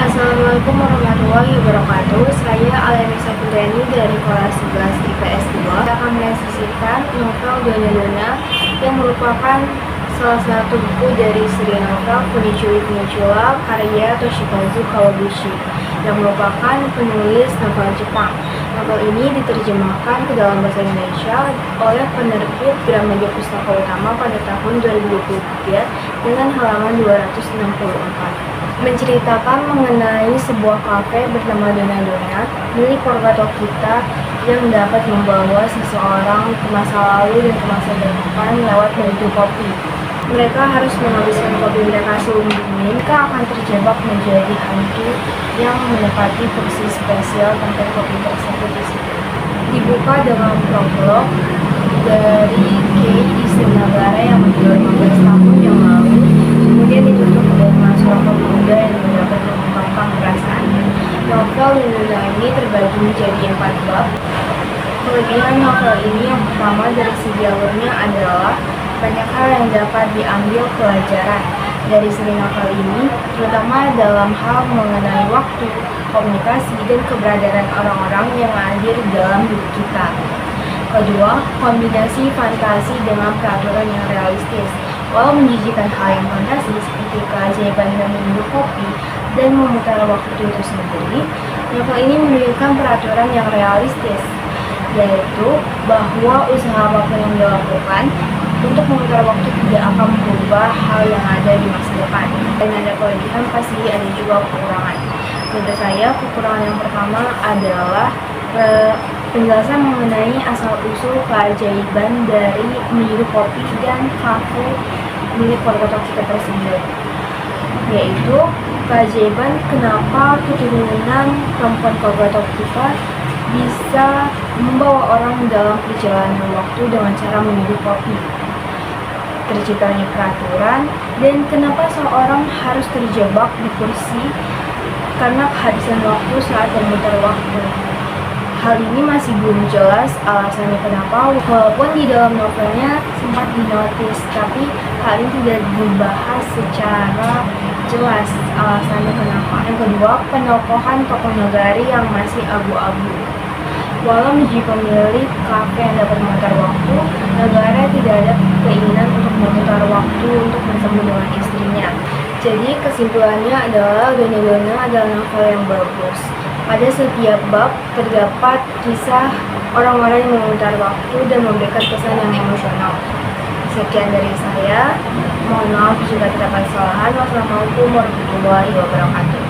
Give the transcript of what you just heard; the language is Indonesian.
Assalamualaikum warahmatullahi wabarakatuh. Saya Alenisa Putrani dari kelas 11 IPS 2. Saya akan menyaksikan novel Dona-Dona yang merupakan salah satu buku dari seri novel Kunichiwa Kunichiwa karya Toshikazu Kawaguchi yang merupakan penulis novel Jepang. Novel ini diterjemahkan ke dalam bahasa Indonesia oleh penerbit Gramedia Pustaka Utama pada tahun 2023 dengan halaman 264. Menceritakan mengenai sebuah kafe bernama Dona-Dona milik warga Tokita yang dapat membawa seseorang ke masa lalu dan ke masa depan lewat menuju kopi. Mereka harus menghabiskan kopi mereka sebelumnya, mereka akan terjebak menjadi hantu yang menepati porsi spesial tempat kopi tersebut di situ. Dibuka dengan prolog dari Kei Isenagara yang menjual 15 tahun yang lalu, kemudian ditutup dengan seorang pemuda yang dapat mengungkapkan perasaannya. Novel Dona ini terbagi menjadi 4 bab. Kelebihan novel ini yang pertama dari segi alurnya adalah banyak hal yang dapat diambil pelajaran dari seri novel ini, terutama dalam hal mengenai waktu, komunikasi, dan keberadaan orang-orang yang hadir dalam hidup kita. Kedua, kombinasi fantasi dengan peraturan yang realistis. Walau menjijikan hal yang fantasi seperti keajaiban dan minum kopi dan memutar waktu itu sendiri, novel ini menunjukkan peraturan yang realistis, yaitu bahwa usaha apapun yang dilakukan untuk memutar waktu tidak akan mengubah hal yang ada di masa depan. Dan ada kelebihan, pasti ada juga kekurangan. Menurut saya, kekurangan yang pertama adalah penjelasan mengenai asal-usul keajaiban dari minum kopi dan kafe milik warga Tokita tersebut, yaitu keajaiban kenapa keturunan perempuan warga Tokita bisa membawa orang dalam perjalanan waktu dengan cara minum kopi, terciptanya peraturan, dan kenapa seorang harus terjebak di kursi karena kehabisan waktu saat memutar waktu. Hal ini masih belum jelas alasannya kenapa, walaupun di dalam novelnya sempat dinotis, tapi hal ini tidak dibahas secara jelas alasannya kenapa. Yang kedua, penokohan tokoh nagari yang masih abu-abu. Walau menjadi pemilik kafe yang dapat memutar waktu, Nagara tidak ada keinginan untuk memutar waktu untuk bertemu dengan istrinya. Jadi kesimpulannya adalah Dona-Dona adalah novel yang bagus. Pada setiap bab terdapat kisah orang-orang yang memutar waktu dan memberikan pesan yang emosional. Sekian dari saya. Mohon maaf jika terdapat kesalahan. Wassalamualaikum warahmatullahi wabarakatuh.